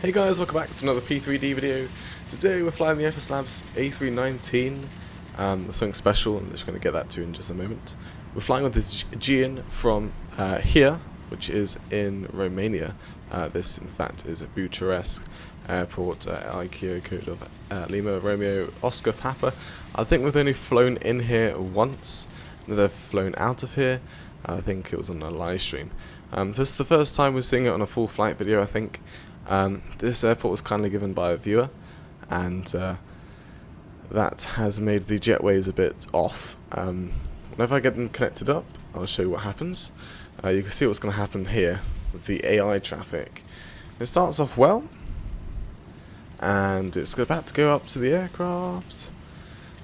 Hey guys, welcome back to another P3D video. Today we're flying the FSLabs A319. There's something special, I'm just going to get that to in just a moment. We're flying with this Aegean from here, which is in Romania. This in fact is a Bucharest airport, ICAO code of Lima Romeo Oscar Papa. I think we've only flown in here once, they've flown out of here. I think it was on a live stream. So this is the first time we're seeing it on a full flight video, I think. This airport was kindly given by a viewer, and that has made the jetways a bit off. Whenever I get them connected up, I'll show you what happens. You can see what's going to happen here with the AI traffic. It starts off well, and it's about to go up to the aircraft.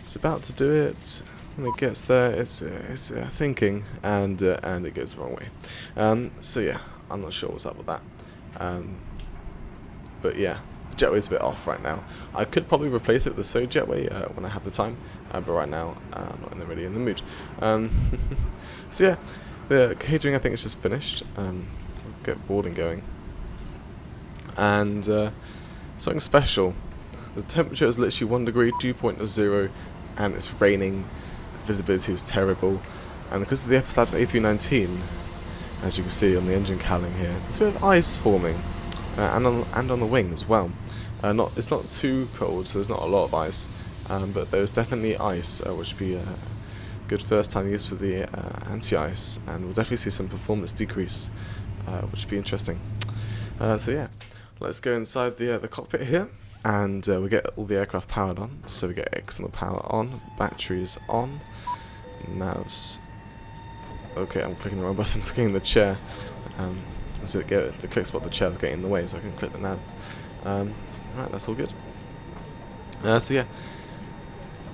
It's about to do it. When it gets there, it's thinking, and it goes the wrong way. So yeah, I'm not sure what's up with that. But yeah, the jetway's a bit off right now. I could probably replace it with the SO jetway when I have the time, but right now I'm not really in the mood. So yeah, the catering I think is just finished. We'll get boarding going. And something special. The temperature is literally 1 degree, dew point of 0, and it's raining. Visibility is terrible. And because of the FSLabs A319, as you can see on the engine cowling here, there's a bit of ice forming. And on the wing as well. It's not too cold, so there's not a lot of ice, but there's definitely ice, which would be a good first time use for the anti-ice, and we'll definitely see some performance decrease, which would be interesting. So yeah, let's go inside the cockpit here, and we get all the aircraft powered on. So we get external power on, batteries on, navs. Okay, I'm clicking the wrong button. It's getting the chair. So the click spot, the chair's getting in the way, so I can click the nav. Right, that's all good. So yeah,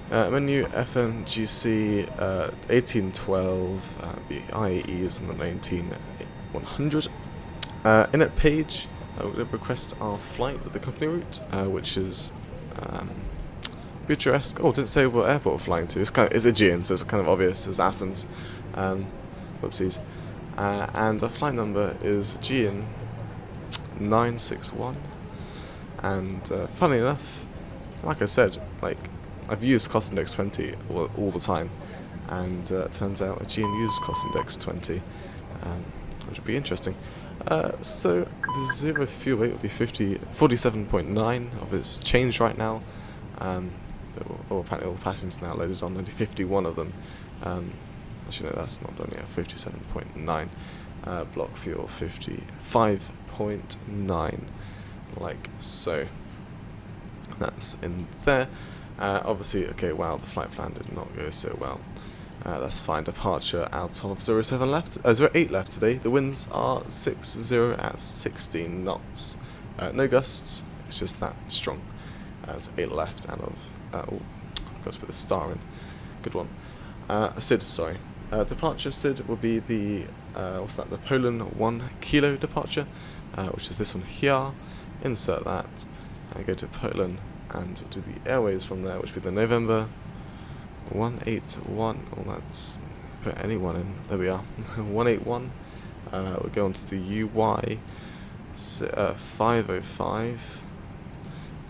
menu FMGC 1812, the IAE is in the 19100. Init page, we're going to request our flight with the company route, which is Bucharest. Oh, didn't say what airport we're flying to. It's Aegean, so it's kind of obvious. It's Athens. Whoopsies. And our flight number is Aegean 961, and funny enough, like I said, I've used cost index 20 all the time, and it turns out Aegean used cost index 20, which would be interesting. So the zero fuel weight will be 47.9 of its changed right now, but apparently all the passengers now loaded on, only 51 of them. Actually, no, that's not done yet. 57.9. Block fuel 55.9. Like so. That's in there. Obviously, okay, wow, the flight plan did not go so well. That's fine. Departure out of 07 left. 08 left today. The winds are 60 at 16 knots. No gusts. It's just that strong. So 8 left out of. Oh, I've got to put the star in. Good one. SID, sorry. Departure SID will be the the Poland 1 kilo departure, which is this one here. Insert that, and go to Poland, and we'll do the airways from there, which will be the November 181. Well, let's put any one in. There we are. 181. We'll go on to the UY 505.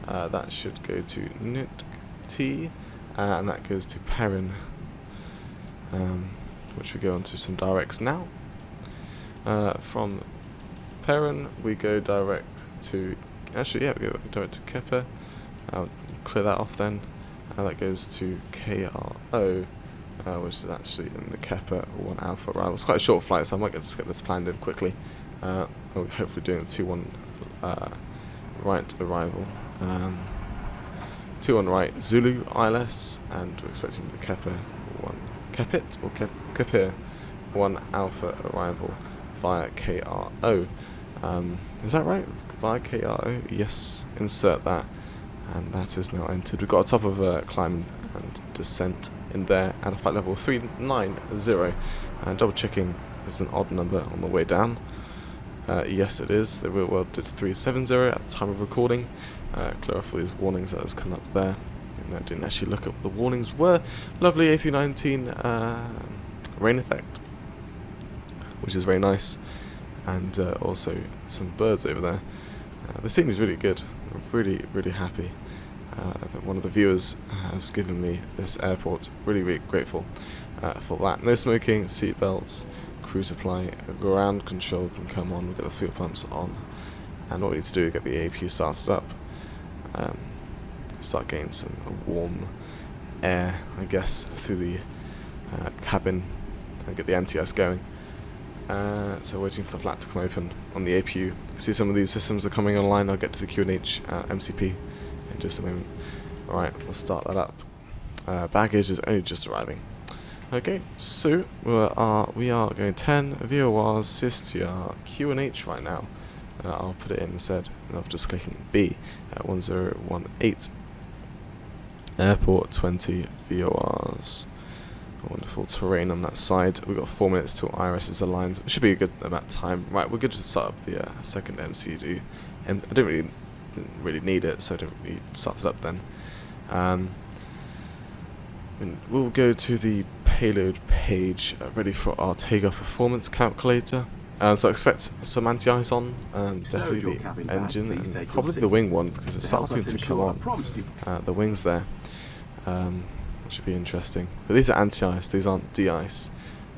That should go to NUT, and that goes to Perrin. Which we go on to some directs now. From Perrin, we go direct to. Actually, yeah, we go direct to Kepa. I'll clear that off then. That goes to KRO, which is actually in the Kepa 1 Alpha arrival. It's quite a short flight, so I might just get this planned in quickly. We're hopefully doing the 2-1 right arrival. 2-1 right Zulu ILS, and we're expecting the Kepa 1. Kepit or Kepir 1 Alpha arrival via KRO. Is that right? Via KRO? Yes. Insert that, and that is now entered. We've got a top of climb and descent in there at a flight level 390. And double checking, it's an odd number on the way down. Yes, it is. The real world did 370 at the time of recording. Clear off all these warnings that has come up there. I didn't actually look up what the warnings were. Lovely A319 rain effect, which is very nice, and also some birds over there. The scene is really good. I'm really, really happy that one of the viewers has given me this airport. Really, really grateful for that. No smoking, seat belts, crew supply, ground control can come on. We've got the fuel pumps on, and what we need to do is get the APU started up. Start getting some warm air, I guess, through the cabin and get the anti-ice going. So waiting for the flap to come open on the APU. You can see some of these systems are coming online. I'll get to the QNH MCP in just a moment. Alright, we'll start that up. Baggage is only just arriving. Okay, so we are going 10 VORs, CSTR, QNH right now. I'll put it in instead of just clicking B at 1018. Airport 20 VORs. Wonderful terrain on that side. We've got 4 minutes till IRS is aligned. It should be a good amount of time. Right, we're good to start up the second MCU. And I didn't really need it, so I didn't really start it up then. And we'll go to the payload page, ready for our takeoff performance calculator. So I expect some anti-ice on, definitely the engine, and probably the wing one, because it's starting to come on. The wings there. Should be interesting. But these are anti-ice, these aren't de-ice.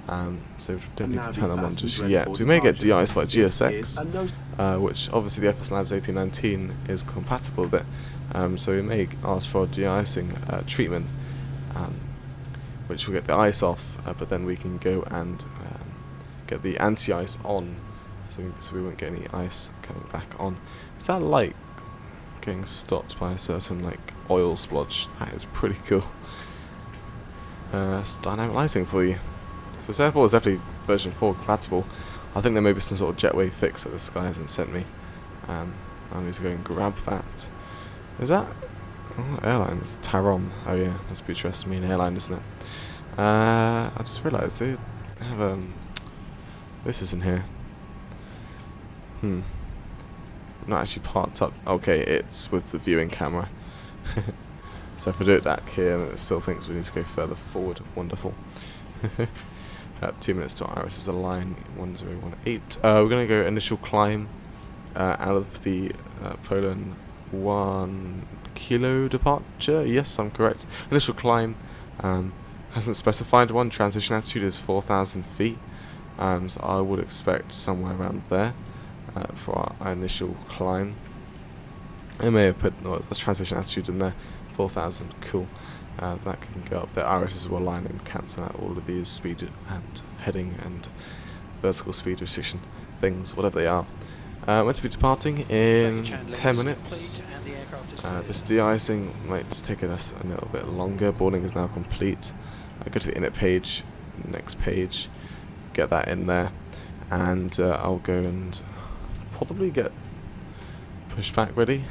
So we don't need to turn them on just yet. We may get de-ice by GSX, which obviously the FSLabs A319 is compatible with it. So we may ask for a de-icing treatment, which will get the ice off, but then we can go and get the anti-ice on, so we won't get any ice coming back on. Is that light getting stopped by a certain oil splodge? That is pretty cool. It's dynamic lighting for you. So this airport is definitely version 4 compatible. I think there may be some sort of jetway fix that this guy hasn't sent me. I need to go and grab that. Is that? Oh, airline. It's Tarom. Oh yeah, that's Bucharest main airline, isn't it? I just realised they have this is in here. Not actually parked up. Okay, it's with the viewing camera. So if I do it back here, it still thinks we need to go further forward. Wonderful. 2 minutes to Iris is a line 1018. We're going to go initial climb out of the Poland 1 kilo departure. Yes, I'm correct. Initial climb hasn't specified one. Transition altitude is 4,000 feet. So I would expect somewhere around there for our initial climb. I may have put the transition altitude in there. 4,000, cool. That can go up there. Irises will align and cancel out all of these speed and heading and vertical speed restriction things, whatever they are. Meant to be departing in 10 minutes. This de-icing might just take us a little bit longer. Boarding is now complete. I go to the init page, next page, get that in there, and I'll go and probably get pushback ready.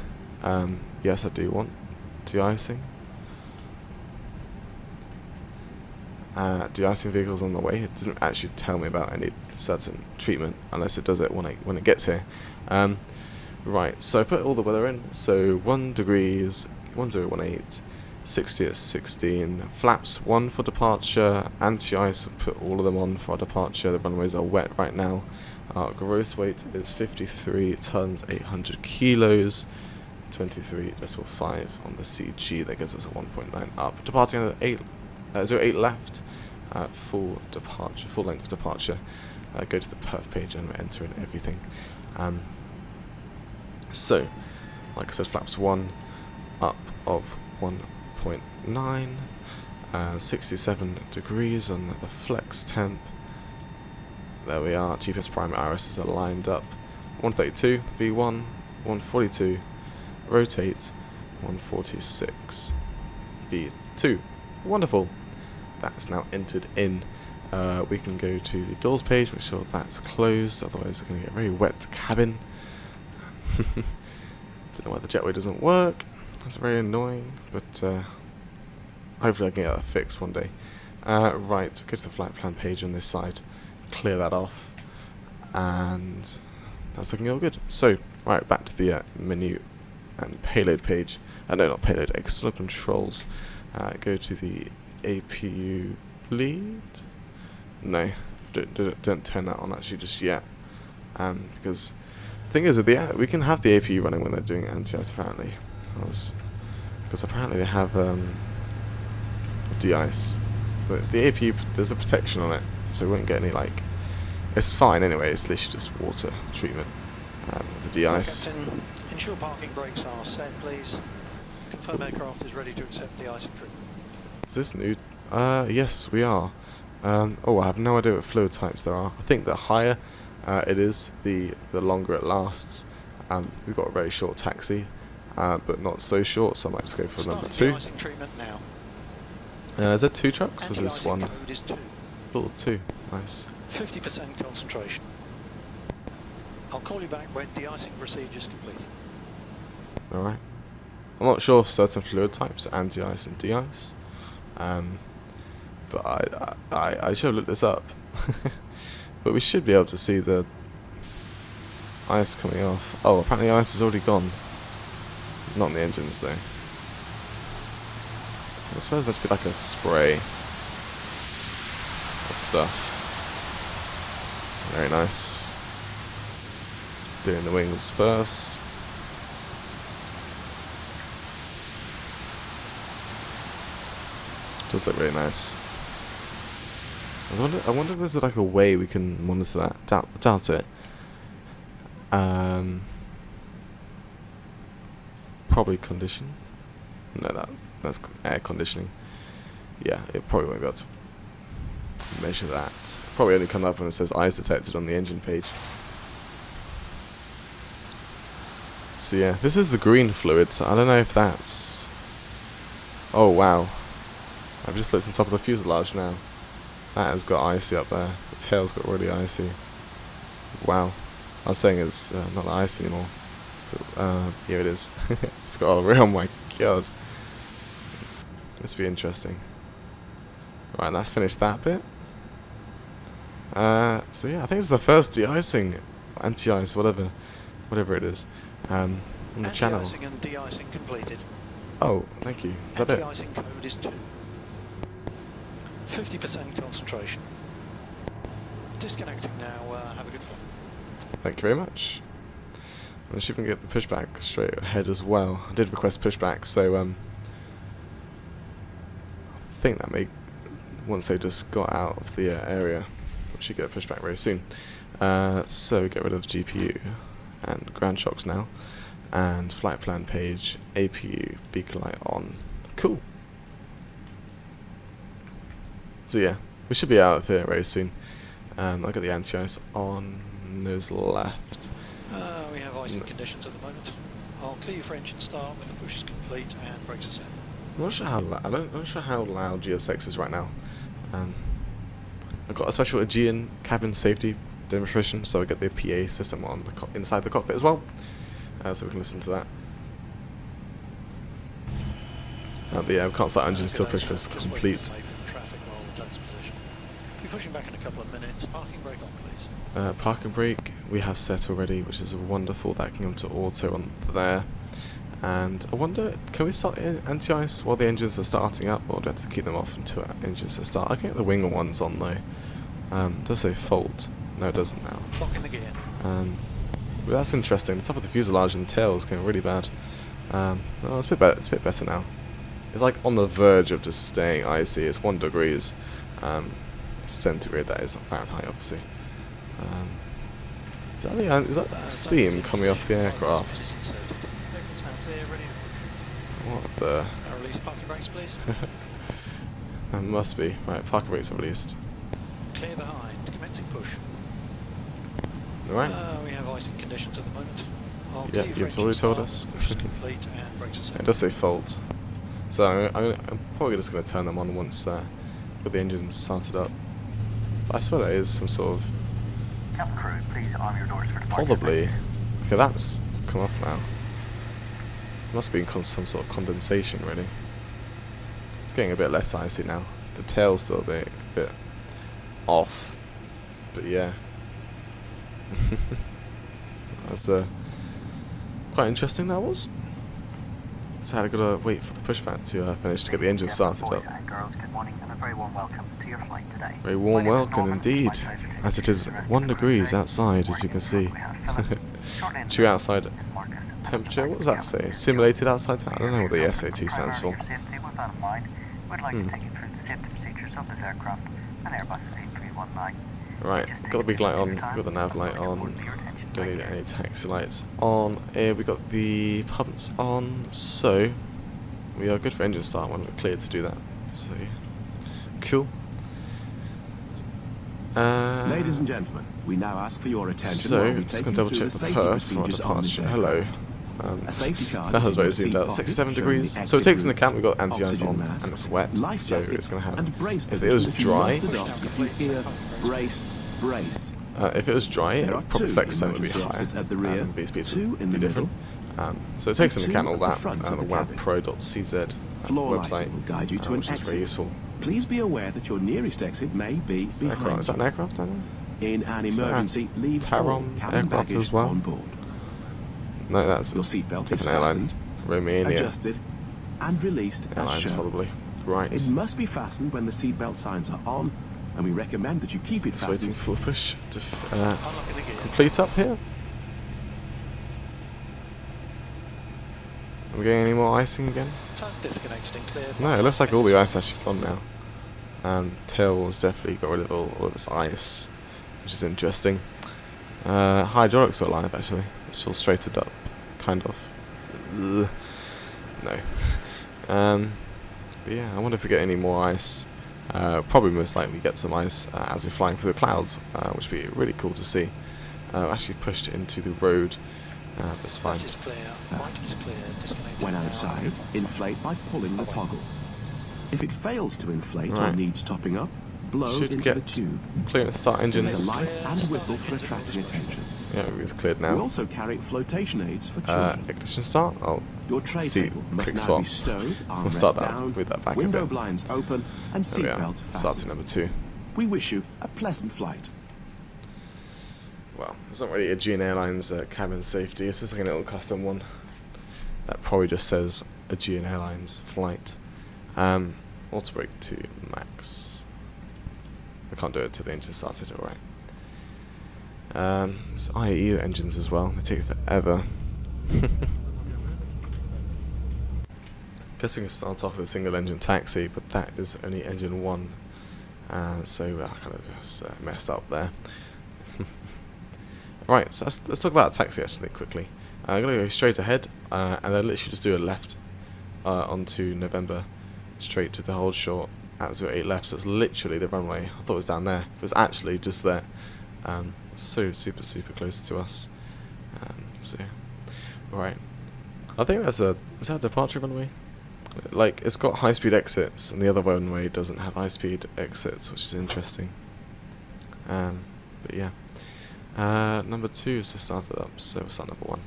Yes, I do want de-icing. De-icing vehicles on the way. It doesn't actually tell me about any certain treatment unless it does it when it gets here. Right, so I put all the weather in. So 1 degrees, 1018, 60 at 16, flaps 1 for departure, anti-ice, put all of them on for our departure. The runways are wet right now. Our gross weight is 53 tons, 800 kilos. 23.5 on the CG, that gives us a 1.9 up. Departing at 08 left, full length departure. Go to the perf page and enter in everything. So, like I said, flaps 1 up of 1.9, 67 degrees on the flex temp. There we are. GPS prime Iris is lined up. 132 V1, 142. Rotate 146 V2. Wonderful. That's now entered in. We can go to the doors page, make sure that's closed, otherwise it's going to get a very wet cabin. Don't know why the jetway doesn't work. That's very annoying, but hopefully I can get that fixed one day. Right, go to the flight plan page on this side, clear that off, and that's looking all good. So, right, back to the menu and payload page. No, not payload, external controls. Go to the APU lead. No, don't turn that on actually just yet, because thing is, with we can have the APU running when they're doing anti-ice apparently, because apparently they have de-ice, but the APU, there's a protection on it, so we won't get any like. It's fine anyway. It's literally just water treatment. The de-ice. Captain, ensure parking brakes are set, please. Confirm aircraft is ready to accept de-icing treatment. Is this new? Yes, we are. Oh, I have no idea what fluid types there are. I think the higher it is, the longer it lasts. We've got a very short taxi, but not so short, so I might just go for number 2. De-icing treatment now. Is there 2 trucks, or is this 1? Code is 2. Oh, 2. Nice. 50% concentration. I'll call you back when de-icing procedure is completed. Alright. I'm not sure if certain fluid types are anti-ice and de-ice. But I should have looked this up. But we should be able to see the ice coming off. Oh, apparently the ice is already gone. Not in the engines though. I suppose it's meant to be like a spray of stuff. Very nice. Doing the wings first. Does look really nice. I wonder if there's like a way we can monitor that. Doubt it. Probably condition. No, that's air conditioning. Yeah, it probably won't be able to measure that. Probably only come up when it says ice detected on the engine page. So yeah, this is the green fluid, so I don't know if that's... Oh wow. I've just looked on top of the fuselage now. That has got icy up there. The tail's got really icy. Wow. I was saying it's not ice anymore. But, here it is. It's got all real, oh my god. This will be interesting. Right, that's finished that bit. So yeah, I think it's the first de-icing, anti-ice, whatever it is, on the channel. Anti-icing and de-icing completed. Oh, thank you. Is that it? Anti-icing code is 2. 50% concentration. Disconnecting now. Have a good flight. Thank you very much. I'm see if we can get the pushback straight ahead as well. I did request pushback, so I think that may, once they just got out of the area, we should get a pushback very soon. So we get rid of GPU and ground shocks now, and flight plan page, APU, beacon light on. Cool. So yeah, we should be out of here very soon. I'll get the anti-ice on nose left. We have icing conditions at the moment. I'll clear you for engine start when the push is complete and brakes are set. I'm not sure how I'm not sure how loud GSX is right now. I've got a special Aegean cabin safety demonstration, so I get the PA system on the inside the cockpit as well, so we can listen to that. But yeah, we can't start engine still push was complete. Pushing back in a couple of minutes. Parking brake on, please. Parking brake we have set already, which is wonderful. That can go to auto on there. And I wonder, can we start anti-ice while the engines are starting up, or do we have to keep them off until engines are start? I can get the wing ones on though. It does say fault. No, it doesn't now. Lock in the gear. But that's interesting. The top of the fuselage and the tail is going really bad. Oh, it's a bit better. It's a bit better now. It's like on the verge of just staying icy. It's 1 degrees. It's centigrade, that is, not Fahrenheit, obviously. Is that steam coming off the aircraft? What the? Release parking brakes, please. That must be. Right, parking brakes are released. Clear behind. Commencing push. Alright. We have icing conditions at the moment. Yeah, you've already told us. Push is complete and brakes are set. It does say fault. So I'm probably just going to turn them on once with the engines started up. But I swear that is some sort of... Captain crew, please arm your doors for departure. Probably. Okay, that's come off now. Must be some sort of condensation, really. It's getting a bit less icy now. The tail's still a bit off. But yeah. That's quite interesting, that was. So I gotta wait for the pushback to finish to get the engine started up. Girls, good morning and a very warm welcome to your flight today. Very warm welcome indeed, as it is 1 degrees outside, as you can see. True outside temperature. What does that say? Simulated outside temperature? I don't know what the SAT stands for. We'd like to take you through the safety procedures of this aircraft, an Airbus A319. Right, got the big light on, got the nav light on, don't need any taxi lights on. Here we got the pumps on, so we are good for engine start when we're cleared to do that. So, cool. Ladies and gentlemen, we now ask for your attention. So, just going to double check the perf for departure. Hello. A safety card That was very zoomed out. 67 degrees. So it takes into account we've got anti-ice on and it's wet, so it's going to have. If it was dry, if it was dry, it would probably flex zone would be higher, and these speeds would be different. So it takes into account all that on the webpro.cz website, which is very useful. Please be aware that your nearest exit may be behind. Is that an aircraft down there? In an emergency, leave all cabin aircraft baggage as well? on board. No, that's Your seatbelt is different airline. fastened, Romania adjusted, and released as Airlines shown. probably. Right. It must be fastened when the seatbelt signs are on, and we recommend that you keep it Just fastened. waiting for the push to Unlocking the gear. complete up here. Are we getting any more icing again? Turn disconnected and cleared. No, it looks like all the ice actually gone now. Tail's definitely got rid of all of this ice, which is interesting. Hydraulics are alive actually. It's all straightened up, kind of. Ugh. No. But yeah, I wonder if we get any more ice. Probably most likely get some ice as we're flying through the clouds, which would be really cool to see. Actually pushed into the road. That's fine. Left is clear. Right is clear. Disconnected. When outside, inflate by pulling the toggle. If it fails to inflate or Right. needs topping up, blow Should into get the tube. clearance start There's engines. a light and whistle for attracting attention. Yeah, it's cleared We now. also carry flotation aids for children. Ignition start. I'll Your tray see. table must Quick now spot. be stowed, We'll armrest start that down, with that back a window bit. blinds open, and There we are. seatbelt Starting fastened. number 2. We wish you a pleasant flight. Well, it's not really a Aegean Airlines cabin safety. It's just like a little custom one. That probably just says Aegean Airlines flight. Auto brake to max. I can't do it till the engine started. Alright. It's IAE engines as well. They take forever. Guess we can start off with a single engine taxi, but that is only engine 1. So I kind of just messed up there. Right, so let's talk about a taxi actually quickly. I'm going to go straight ahead and then literally just do a left onto November, straight to the hold short at 08 left. So it's literally the runway. I thought it was down there. It was actually just there. So super close to us. So right, I think is that a departure runway? Like, it's got high speed exits and the other runway doesn't have high speed exits, which is interesting. But yeah. Number 2 is to start it up, so we'll start number 1.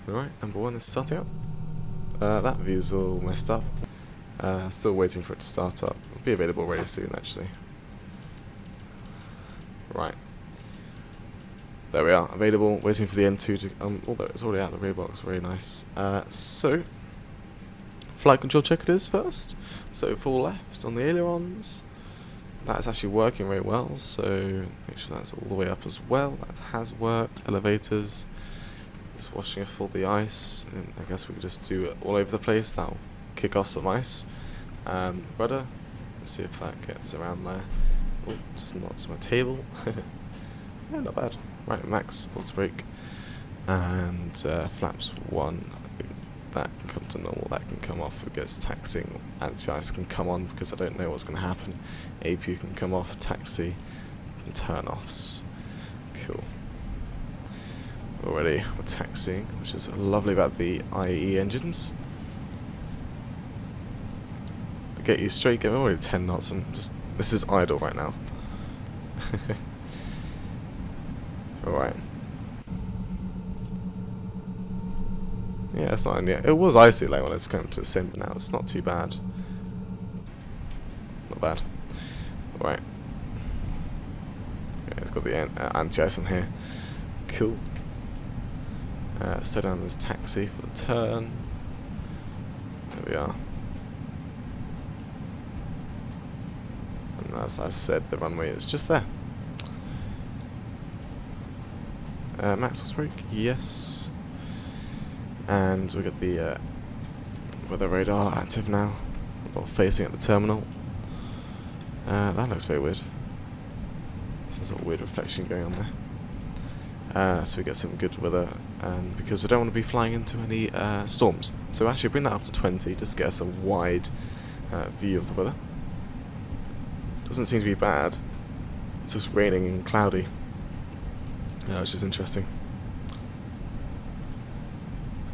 Alright, number 1 is starting up. That view's all messed up. Still waiting for it to start up. It'll be available very soon actually. Right. There we are, available, waiting for the N2 to, although it's already out of the rear box, very nice. So, flight control check it is first. So full left on the ailerons. That's actually working very well, so make sure that's all the way up as well. That has worked. Elevators, just washing off all the ice, and I guess we could just do it all over the place. That'll kick off some ice. Rudder, let's see if that gets around there. Oh, just knocks my table. Yeah, not bad. Right, max, auto brake, and flaps 1. That can come to normal, that can come off. It gets taxiing, anti-ice can come on because I don't know what's going to happen. APU can come off, taxi, and turn-offs. Cool. Already we're taxiing, which is lovely about the IAE engines. They get you straight going, already 10 knots, and just, this is idle right now. Alright. Yeah, it's not. Yeah, it was icy like when it's coming to the sim, but now it's not too bad. Not bad. Right. Yeah, it's got the anti-ice on here. Cool. Slow down this taxi for the turn. There we are. And as I said, the runway is just there. Max brake, yes. And we got the weather radar active now. We're facing at the terminal. That looks very weird. Some sort of weird reflection going on there. So we get some good weather, and because I don't want to be flying into any storms. So actually bring that up to 20 just to get us a wide view of the weather. Doesn't seem to be bad. It's just raining and cloudy, which is interesting.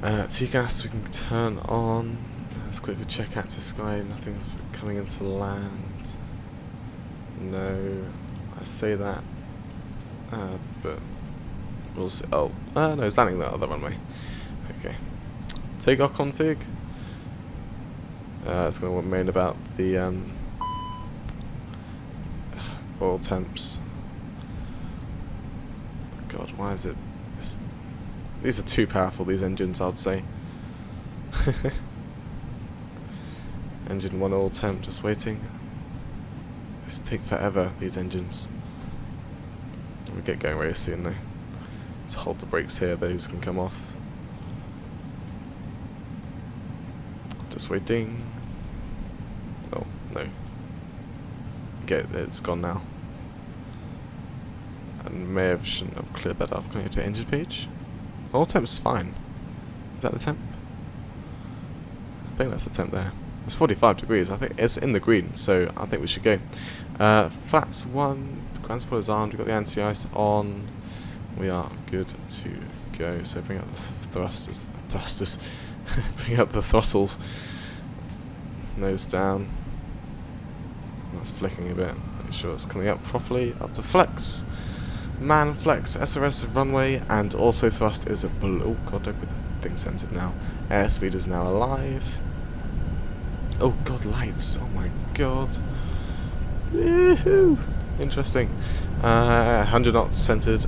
TCAS we can turn on. Let's quickly check out to sky. Nothing's coming into land. No, I say that, but we'll see. Oh, no, it's landing the other runway. Okay. Takeoff config. It's going to remain about the oil temps. God, why is it? These are too powerful, these engines, I'd say. Engine 1 oil temp, just waiting. This take forever, these engines. We'll get going very soon though. Let's hold the brakes here, those can come off. Just waiting. Oh, no. Okay, it's gone now. And shouldn't have cleared that up. Can I go to engine page? All temp's fine. Is that the temp? I think that's the temp there. It's 45 degrees. I think it's in the green, so I think we should go. Flaps 1, ground spoilers armed. We've got the anti-ice on. We are good to go. So bring up the thrusters. Bring up the throttles. Nose down. That's flicking a bit. Make sure it's coming up properly. Up to flex. Man flex, SRS runway, and auto thrust is a blue. Oh god, don't put the thing centered now. Airspeed is now alive. Oh god, lights. Oh my god. Woohoo! Interesting. 100 knots centered.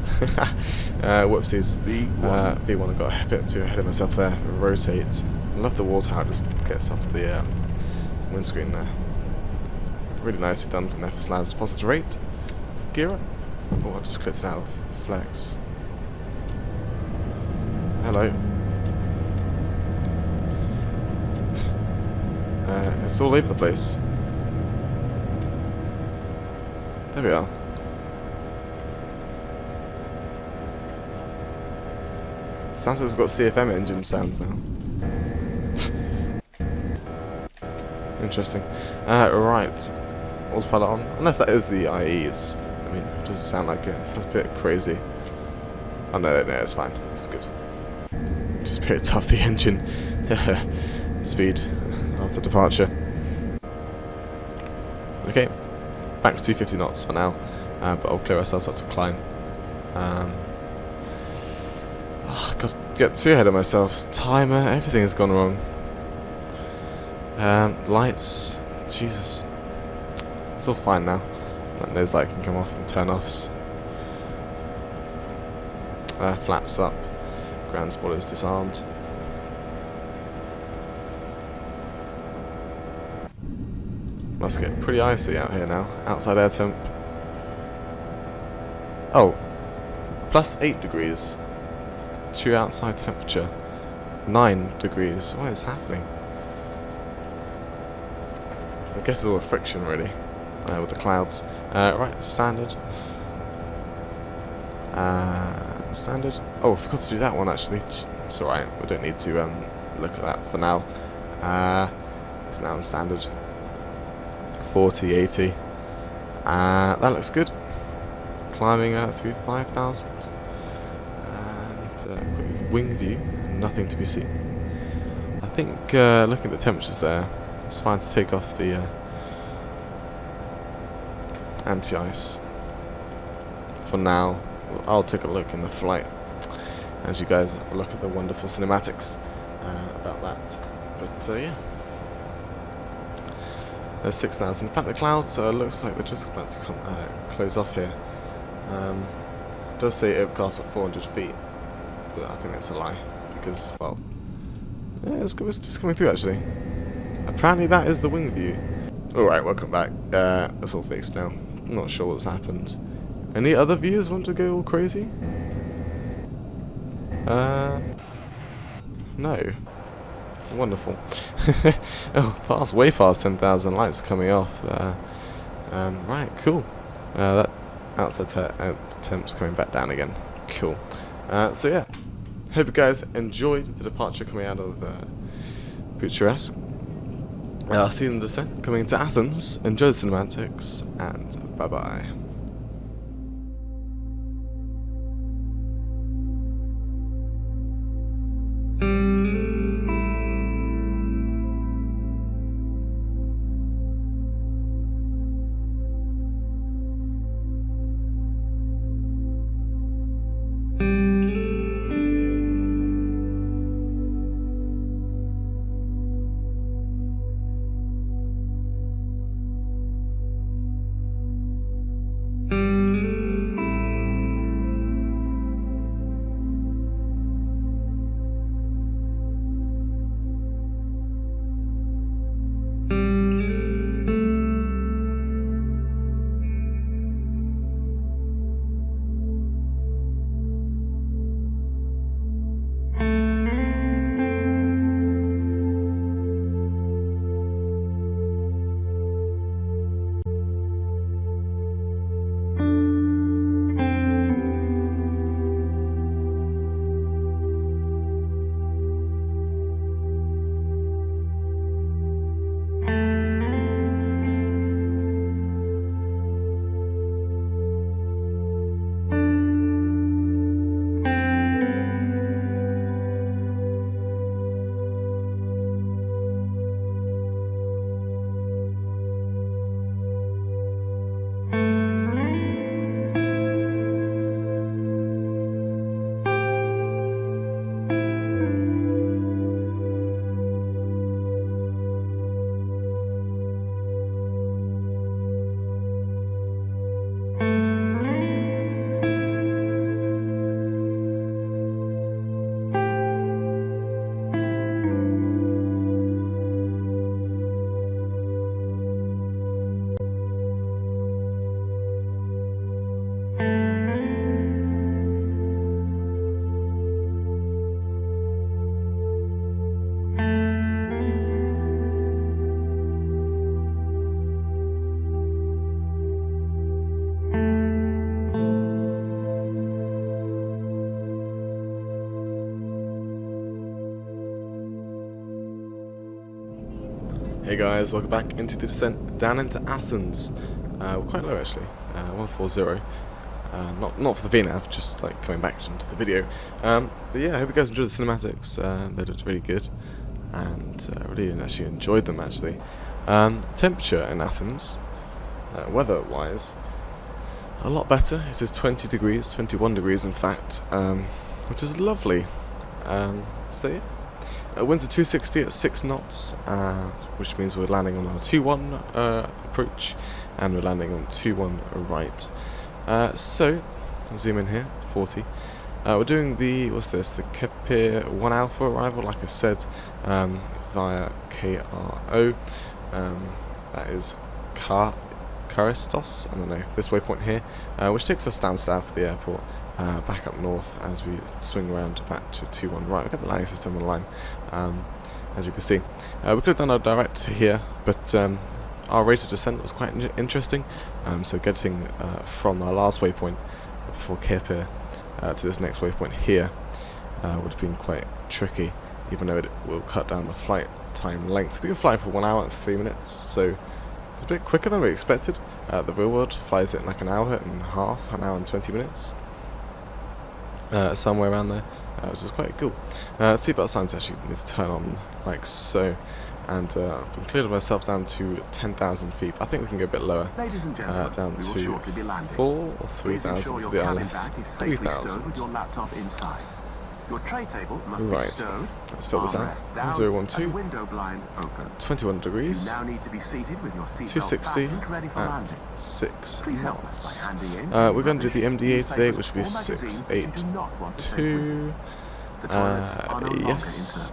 Whoopsies. V1, I got a bit too ahead of myself there. Rotate. I love the wall tower, just gets off the windscreen there. Really nicely done from FSLabs. Positive rate. Gear up. Oh, I just clicked it out of flex. Hello. It's all over the place. There we are. Sounds like it's got CFM engine sounds now. Interesting. Right. Autopilot on. Unless that is the IEs. I mean, it doesn't sound like it. It sounds a bit crazy. Oh no, it's fine. It's good. Just a bit tough, the engine. Speed after departure. Okay. Back to 250 knots for now. But I'll clear ourselves up to climb. Oh, got to get too ahead of myself. Timer, everything has gone wrong. Lights. Jesus. It's all fine now. That nose light can come off and turn offs. Flaps up. Ground spoilers disarmed. Must get pretty icy out here now. Outside air temp. Oh. Plus 8 degrees. True outside temperature. 9 degrees. What is happening? I guess it's all the friction really. With the clouds. Right, standard. Standard. Oh, I forgot to do that one actually. It's alright, we don't need to look at that for now. It's now in standard. 40, 80. That looks good. Climbing through 5,000. And quick wing view, nothing to be seen. I think looking at the temperatures there, it's fine to take off the anti-ice for now. I'll take a look in the flight as you guys look at the wonderful cinematics about that. But yeah, there's 6,000. Back the clouds, looks like they're just about to come close off here. It does say overcast at 400 feet, but I think that's a lie because, well, yeah, it's just coming through actually. Apparently that is the wing view. Alright, welcome back. It's all fixed now. I'm not sure what's happened. Any other viewers want to go all crazy? No. Wonderful. Oh, way past 10,000 lights coming off. Right, cool. That outside temp's coming back down again. Cool. So yeah, hope you guys enjoyed the departure coming out of Bucharest. I'll see you in the descent coming into Athens. Enjoy the cinematics, and bye bye. Hey guys, welcome back into the descent down into Athens. We're quite low actually, 140. Not for the VNAV, just like coming back into the video. But yeah, I hope you guys enjoyed the cinematics. They looked really good, and I really actually enjoyed them actually. Temperature in Athens, weather-wise, a lot better. It is 20 degrees, 21 degrees in fact, which is lovely. So yeah. Winds are 260 at 6 knots, which means we're landing on our 2-1 approach, and we're landing on 2-1 right. So, I'll zoom in here, 40. We're doing the, what's this, the Kepir 1 Alpha arrival, like I said, via KRO. That is Karistos, I don't know, this waypoint here, which takes us down south of the airport. Back up north as we swing around back to 2-1 right. We've got the landing system on the line, as you can see. We could have done our direct here, but our rate of descent was quite interesting. So getting from our last waypoint before Kepir to this next waypoint here would have been quite tricky, even though it will cut down the flight time length. We were flying for 1 hour and 3 minutes, so it's a bit quicker than we expected. The real world flies it in like an hour and a half, an hour and 20 minutes. Somewhere around there, which is quite cool. Seatbelt signs actually need to turn on like so, and I've been cleared myself down to 10,000 feet. I think we can go a bit lower, down to 4 or 3,000 for the ILS. 3,000. Right, let's fill this out. 012, 21 degrees, 260 at 6 knots. We're going to do the MDA today, which will be 682. Yes.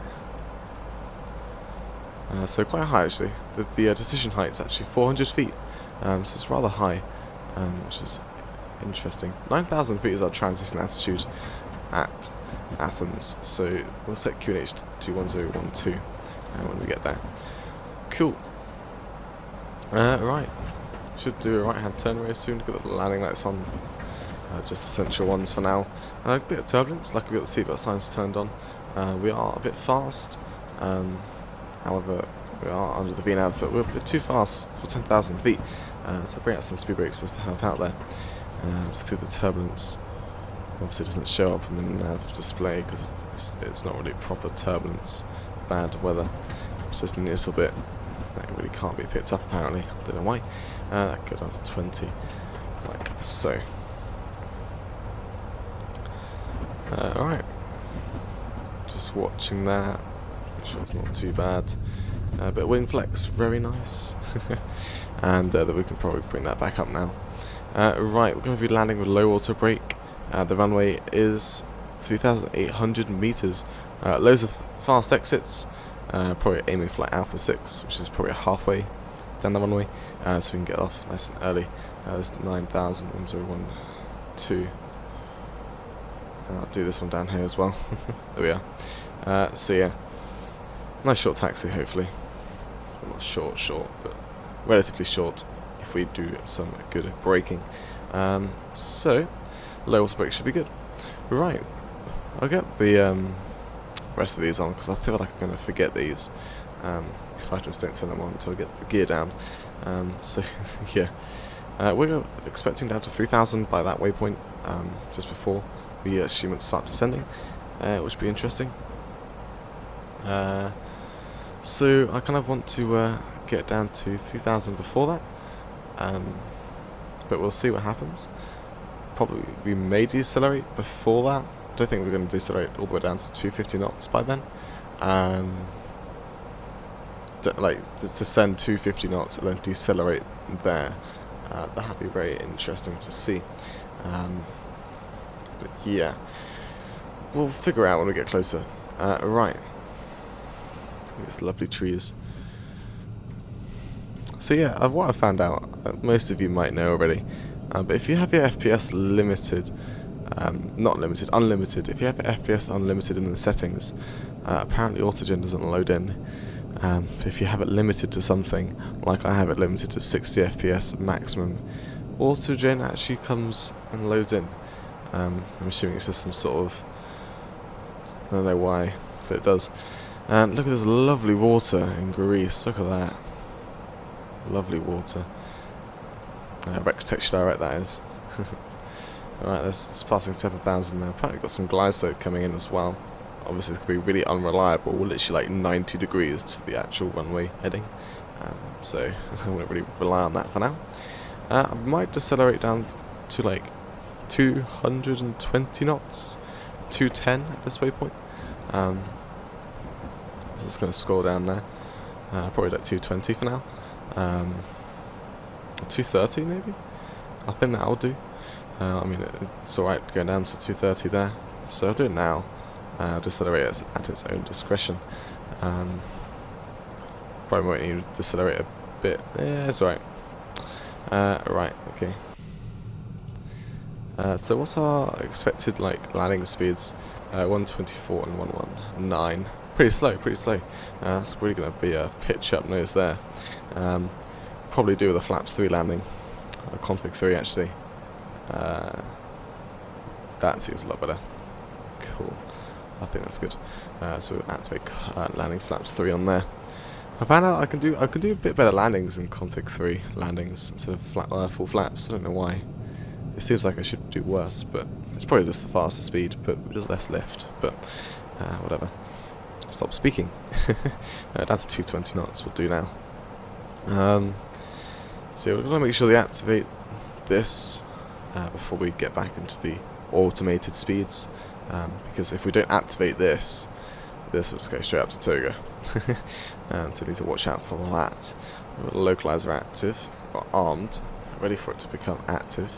So quite high actually. The decision height is actually 400 feet, so it's rather high, which is interesting. 9,000 feet is our transition altitude at Athens. So we'll set QNH to 1012 when we get there. Cool. Right. Should do a right hand turn very soon. Get the landing lights on. Just the central ones for now. A bit of turbulence. Luckily we got the seatbelt signs turned on. We are a bit fast. However, we are under the VNAV, but we're a bit too fast for 10,000 feet. So bring out some speed brakes just to help out there. Through the turbulence. Obviously it doesn't show up in the nav display because it's not really proper turbulence. Bad weather. It's just a little bit that really can't be picked up apparently. Don't know why. That go down to 20. Like so. Alright. Just watching that. Make sure it's not too bad. A bit of wing flex, very nice. And that we can probably bring that back up now. Right, we're going to be landing with low water brake. The runway is 3,800 meters. Loads of fast exits. Probably aiming for like Alpha 6, which is probably halfway down the runway. So we can get off nice and early. There's 9,000, 1012. I'll do this one down here as well. There we are. So yeah, nice short taxi hopefully. Well, not short, but relatively short if we do some good braking. So low water brake should be good. Right, I'll get the rest of these on because I feel like I'm going to forget these if I just don't turn them on until I get the gear down. So yeah, we're expecting down to 3,000 by that waypoint just before we assume it's start descending, which would be interesting. So I kind of want to get down to 3,000 before that, but we'll see what happens. Probably we may decelerate before that. I don't think we're going to decelerate all the way down to 250 knots by then. To send 250 knots and then decelerate there. That would be very interesting to see. But yeah, we'll figure out when we get closer. Right. These lovely trees. So yeah, what I found out, most of you might know already, but if you have your FPS limited, unlimited, if you have your FPS unlimited in the settings, apparently Autogen doesn't load in. If you have it limited to something, like I have it limited to 60 FPS maximum, Autogen actually comes and loads in. I'm assuming it's just some sort of, I don't know why, but it does. And look at this lovely water in Greece, look at that. Lovely water. Rex Texture Direct, that is. Alright, it's passing 7,000 now. Apparently got some glycode coming in as well. Obviously it's going to be really unreliable, literally like 90 degrees to the actual runway heading. So I won't really rely on that for now. I might decelerate down to like 220 knots, 210 at this waypoint. So it's going to scroll down there. Probably like 220 for now. 230 maybe? I think that'll do. I mean, it's alright going down to 230 there. So I'll do it now. Decelerate it at its own discretion. Probably won't need to decelerate a bit. Yeah, it's alright. Right, okay. So what's our expected like landing speeds? 124 and 119. Pretty slow, pretty slow. That's really going to be a pitch up nose there. Probably do with a flaps 3 landing. A config 3 actually. That seems a lot better. Cool. I think that's good. So we'll activate landing flaps 3 on there. I found out I can do a bit better landings in config 3 landings instead of full flaps. I don't know why. It seems like I should do worse, but it's probably just the faster speed, but just less lift. But whatever. Stop speaking. That's 220 knots. We'll do now. So we're going to make sure they activate this before we get back into the automated speeds. Because if we don't activate this will just go straight up to Toga. So we need to watch out for that. The localizer active, or armed, ready for it to become active.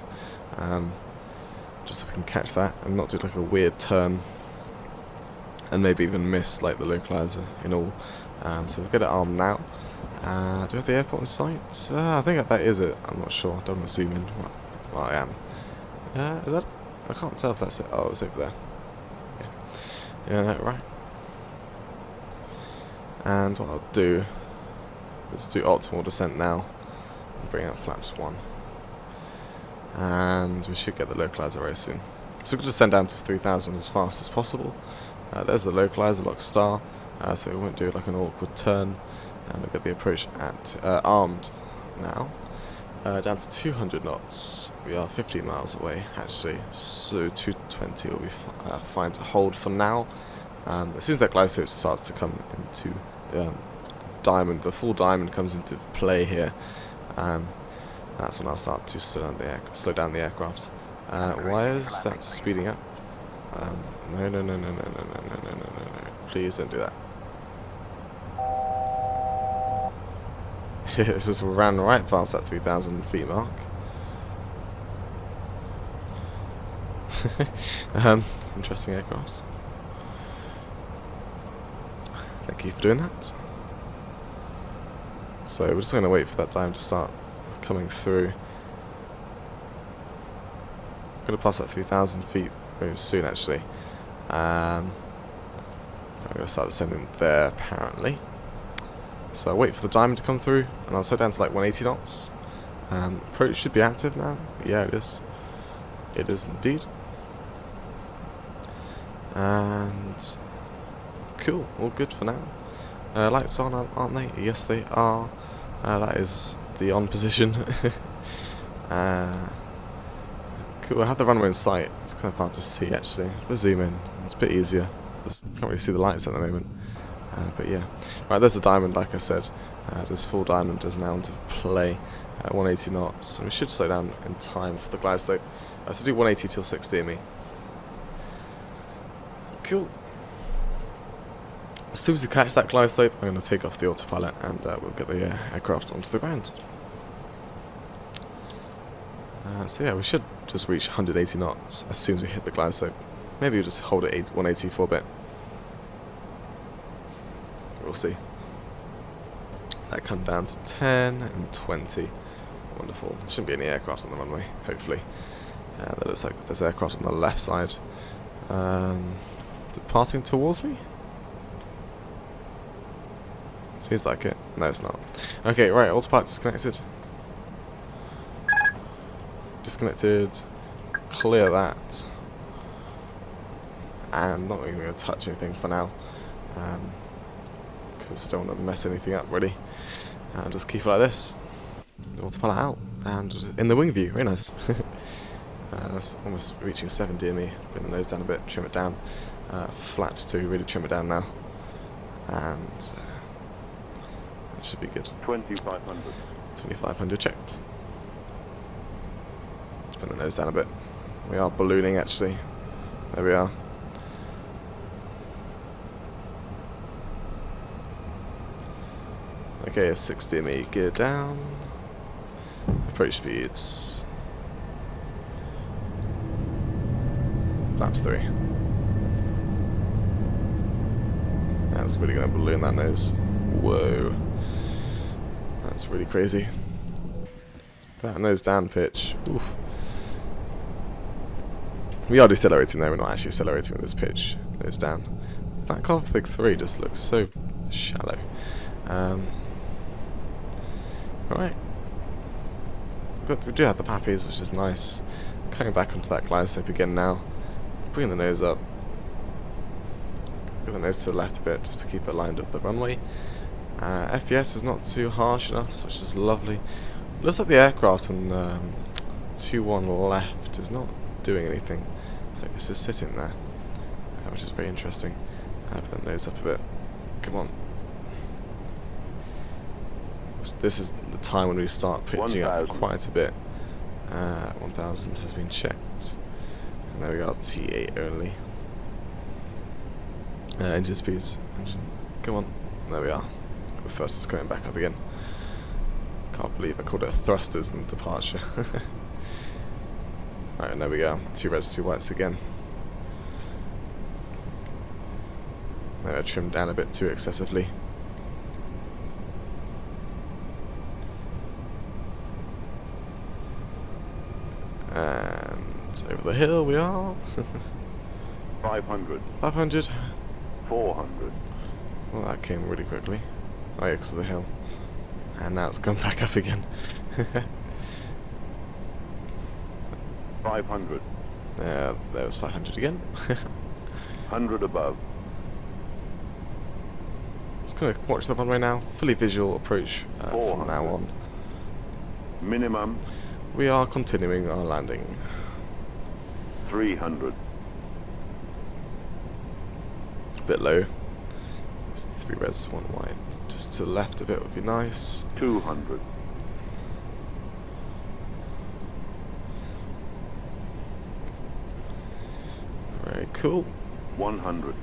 Just so we can catch that and not do like a weird turn and maybe even miss like the localizer in all. So we'll get it armed now. Do we have the airport in sight? I think that is it. I'm not sure. Don't want to zoom in. Well, I am. Is that? I can't tell if that's it. Oh, it's over there. Yeah. Yeah, right. And what I'll do is do optimal descent now and bring out flaps 1. And we should get the localizer very soon. So we're going to descend down to 3000 as fast as possible. There's the localizer, lock star, so we won't do like an awkward turn. And we'll get the approach at armed now. Down to 200 knots. We are 15 miles away actually, so 220 will be fine to hold for now. As soon as that glide slope starts to come into diamond, the full diamond comes into play here, that's when I'll start to slow down the aircraft. Why is that speeding up? No. Please don't do that. It just ran right past that 3,000 feet mark. Interesting aircraft. Thank you for doing that. So we're just going to wait for that diamond to start coming through. I'm going to pass that 3,000 feet very soon actually. I'm going to start descending there apparently. So I'll wait for the diamond to come through and I'll slow down to like 180 knots. Approach should be active now. Yeah, it is. It is indeed. And cool, all good for now. Lights on, aren't they? Yes, they are. That is the on position. Cool, I have the runway in sight. It's kind of hard to see actually. If I zoom in, it's a bit easier. Just can't really see the lights at the moment. But yeah. Right, there's the diamond, like I said. This full diamond is now into play at 180 knots. And we should slow down in time for the glide slope. So do 180 till 60 me. Cool. As soon as we catch that glide slope, I'm going to take off the autopilot and we'll get the aircraft onto the ground. So yeah, we should just reach 180 knots as soon as we hit the glide slope. Maybe we'll just hold it 180 for a bit. We'll see. That come down to 10 and 20. Wonderful. There shouldn't be any aircraft on the runway, hopefully. That looks like there's aircraft on the left side. Departing towards me? Seems like it. No, it's not. Okay, right, autopilot disconnected. Disconnected. Clear that. And not even going to touch anything for now. Because I don't want to mess anything up really. Just keep it like this. Autopilot out. And in the wing view. Very nice. That's almost reaching 70 me. Bring the nose down a bit, trim it down. Flaps too, really trim it down now. And that should be good. 2500. 2500 checked. Let's bring the nose down a bit. We are ballooning actually. There we are. Okay, 60 me, gear down. Approach speeds. Flaps 3. That's really going to balloon that nose. Whoa. That's really crazy. That nose down pitch. Oof. We are decelerating there, we're not actually accelerating with this pitch. Nose down. That config 3 just looks so shallow. Alright. We do have the pappies, which is nice. Coming back onto that glide slope again now. Bring the nose up. Get the nose to the left a bit, just to keep it aligned with the runway. FPS is not too harsh enough, which is lovely. Looks like the aircraft on 2-1 left is not doing anything. So it's just sitting there, which is very interesting. Put the nose up a bit. Come on. This is the time when we start pitching up quite a bit. 1000 has been checked. And there we go, T8 only. Engine speeds. Come on. There we are. The thrusters coming back up again. Can't believe I called it thrusters and departure. Right, and there we go. 2 reds, 2 whites again. Now trimmed down a bit too excessively. And over the hill we are. 500. 500. 400. Well, that came really quickly. Oh yeah, because of the hill. And now it's gone back up again. 500. There was 500 again. 100 above. Just gonna watch the runway now. Fully visual approach from now on. Minimum. We are continuing our landing. 300. A bit low. It's 3 reds, 1 white. Just to the left a bit would be nice. 200. Very cool. 100.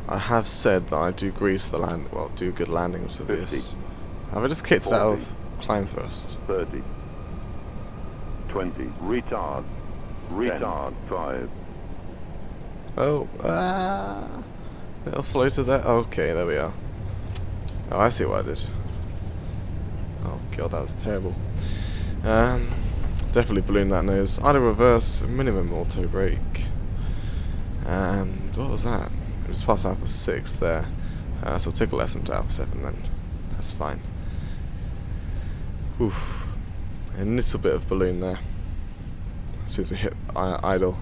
I have said that I do grease the land, well, do good landings with 50. this. Have I just kicked it out 40. of climb thrust? 30. 20. Retard. Retard. 5. Oh, little floater there. Okay, there we are. Oh, I see what I did. Oh god, that was terrible. Definitely balloon that nose. Idle reverse, minimum auto brake. And what was that? It was past Alpha 6 there. So we'll take a left into Alpha 7 then. That's fine. Oof. A little bit of balloon there. As soon as we hit idle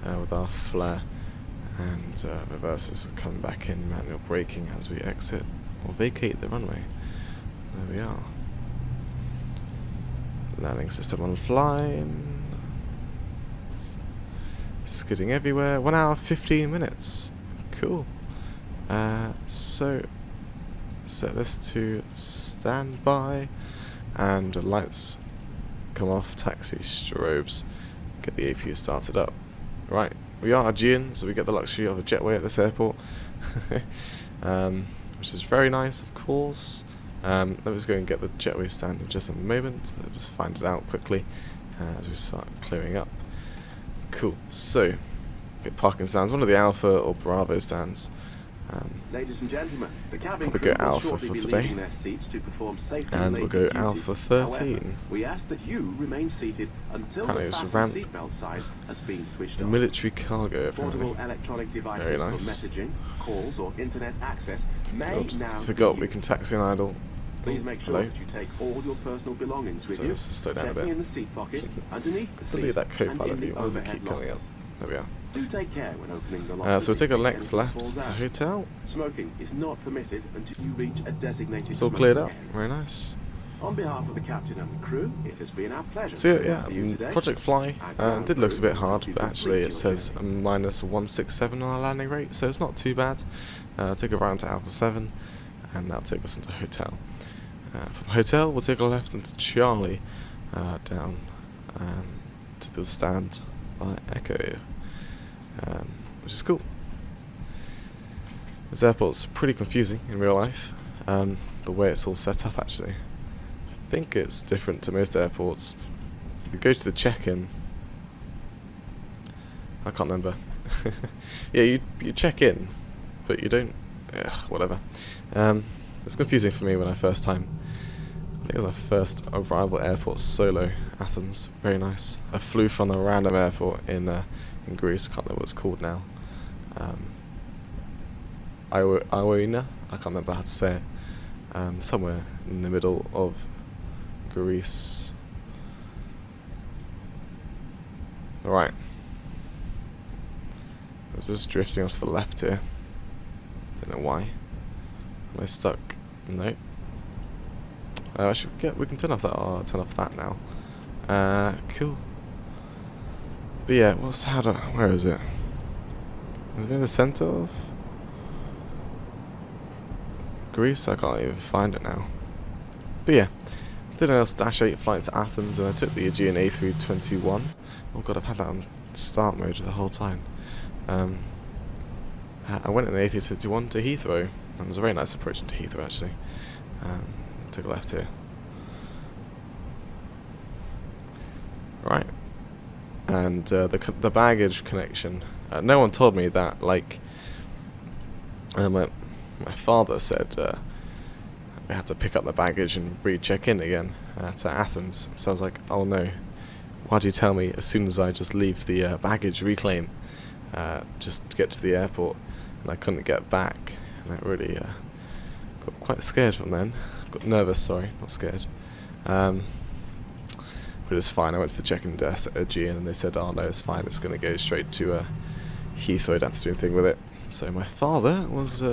with our flare. And reverses are coming back in, manual braking as we exit or vacate the runway. There we are. Landing system online. Skidding everywhere. 1 hour 15 minutes. Cool. So set this to standby and lights come off, taxi strobes, get the APU started up. Right, we are Aegean, so we get the luxury of a jetway at this airport, which is very nice, of course. Let me just go and get the jetway standing just in a moment. I'll just find it out quickly as we start clearing up. Cool. So, get parking stands. One of the Alpha or Bravo stands. Ladies and gentlemen, the cabin Probably crew go will Alpha shortly for be today. leaving their seats to perform safety And we'll go related Alpha duties. 13. However, we ask that you remain seated until Apparently the it's a fasten ramp. seatbelt sign has been switched off. Military cargo, apparently. Portable electronic devices Very for nice. messaging, calls or internet access may God, now forgot be we used. can taxi and idle. Please make sure Hello. that you take all your personal belongings with So you. let's just slow down a Checking bit. in the seat pocket, underneath the Delete seat, that and co-pilot in the view. Why does it overhead keep coming up? lockers. There we are. Do take care when opening the lockers. So we'll take a in case next anything left falls to out. hotel. Smoking is not permitted until you reach a designated It's all smoking cleared up. area. Very nice. On behalf of the captain and the crew, it has been our pleasure. So to yeah, have you today. Project Fly Our ground did look a crew bit will hard, help you but actually complete it your says a journey. minus 167 on our landing rate, so it's not too bad. Take a round to Alpha 7, and that'll take us into hotel. From hotel, we'll take a left into Charlie, down to the stand by Echo, which is cool. This airport's pretty confusing in real life, the way it's all set up actually. I think it's different to most airports. You go to the check-in, I can't remember. Yeah, you check in, but you don't, whatever. It's confusing for me when I first time. I think it was my first arrival airport solo, Athens, very nice. I flew from a random airport in Greece, I can't remember what it's called now. Ioina, I can't remember how to say it. Somewhere in the middle of Greece. Alright. I was just drifting off to the left here. Don't know why. Am I stuck? No. We can turn off that. Oh, turn off that now. Cool. But yeah, where is it? Is it in the centre of Greece? I can't even find it now. But yeah, did an -8 flight to Athens, and I took the Aegean A321. Oh god, I've had that on start mode the whole time. I went in the A321 to Heathrow. It was a very nice approach into Heathrow actually. Took a left here. Right. And the baggage connection. No one told me that. Like, my father said we had to pick up the baggage and re-check in again to Athens. So I was like, oh no, why do you tell me as soon as I just leave the baggage reclaim? just to get to the airport, and I couldn't get back, and that really got quite scared from then. Got nervous, sorry, not scared. But it was fine. I went to the check-in desk at Aegean and they said, oh no, it's fine, it's going to go straight to Heathrow, I don't have to do anything with it. So my father was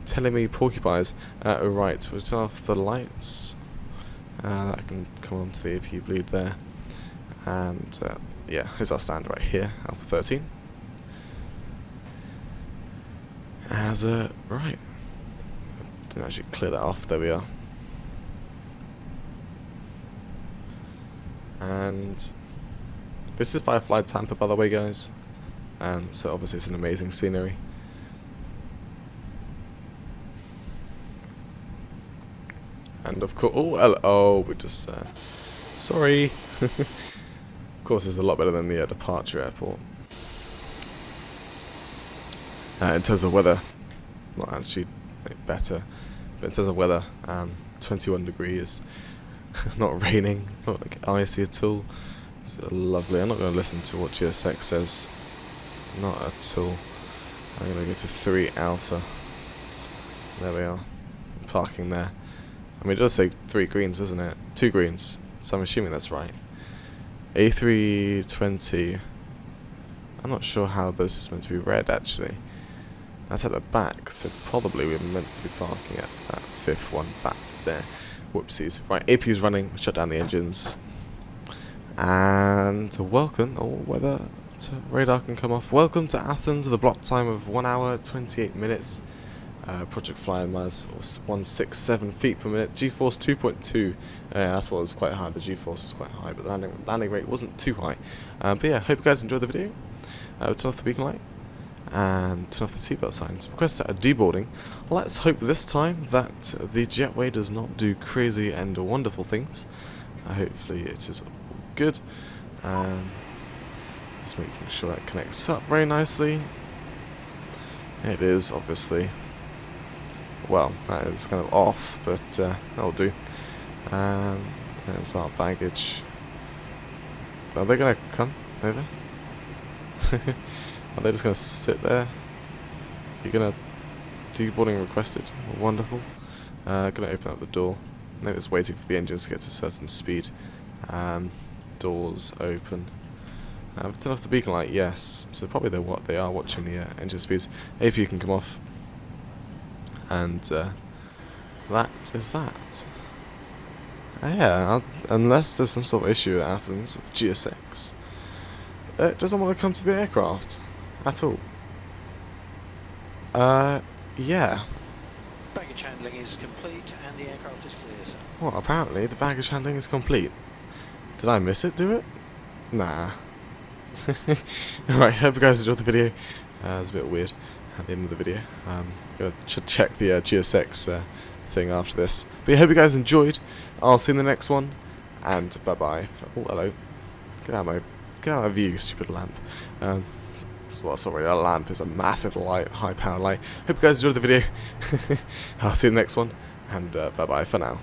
telling me porcupines. Right, we'll turn off the lights. I can come on to the AP bleed there. And yeah, here's our stand right here, Alpha 13. As right. Didn't actually clear that off, there we are. And this is by FlyTampa, by the way, guys. And so obviously it's an amazing scenery. And of course, oh, we just sorry. Of course, it's a lot better than the departure airport. In terms of weather, not actually better, but in terms of weather, 21 degrees. Not raining, not like icy at all. It's lovely. I'm not going to listen to what GSX says. Not at all. I'm going to go to 3 Alpha. There we are. Parking there. I mean, it does say 3 greens, doesn't it? 2 greens. So I'm assuming that's right. A320. I'm not sure how this is meant to be read, actually. That's at the back, so probably we're meant to be parking at that 5th one back there. Whoopsies. Right, APU's running, shut down the engines. And welcome, whether radar can come off. Welcome to Athens with a block time of 1 hour, 28 minutes. Project flying miles 167 feet per minute. G-force 2.2. That's what was quite high. The G-force was quite high, but the landing rate wasn't too high. But yeah, hope you guys enjoyed the video. We'll turn off the beacon light and turn off the seatbelt signs. Request a deboarding. Let's hope this time that the jetway does not do crazy and wonderful things. Hopefully it is all good. Just making sure that connects up very nicely. It is, obviously. Well, that is kind of off, but that'll do. There's our baggage. Are they going to come over? Are they just going to sit there? You're going to... Deboarding requested. Wonderful. Going to open up the door. Maybe it's waiting for the engines to get to a certain speed. Doors open. Turn off the beacon light, yes. So probably they are watching the engine speeds. AP can come off. And that is that. Yeah, unless there's some sort of issue at Athens with GSX. It doesn't want to come to the aircraft at all. Yeah. Baggage handling is complete and the aircraft is clear, sir. Well, apparently the baggage handling is complete. Did I miss it, do it? Nah. Alright, hope you guys enjoyed the video. It was a bit weird at the end of the video. Gotta check the GSX thing after this. But yeah, hope you guys enjoyed. I'll see you in the next one. And bye bye. Oh, hello. Get out of my view, stupid lamp. Well, sorry, a lamp is a massive light, high power light. Hope you guys enjoyed the video. I'll see you in the next one. And bye bye for now.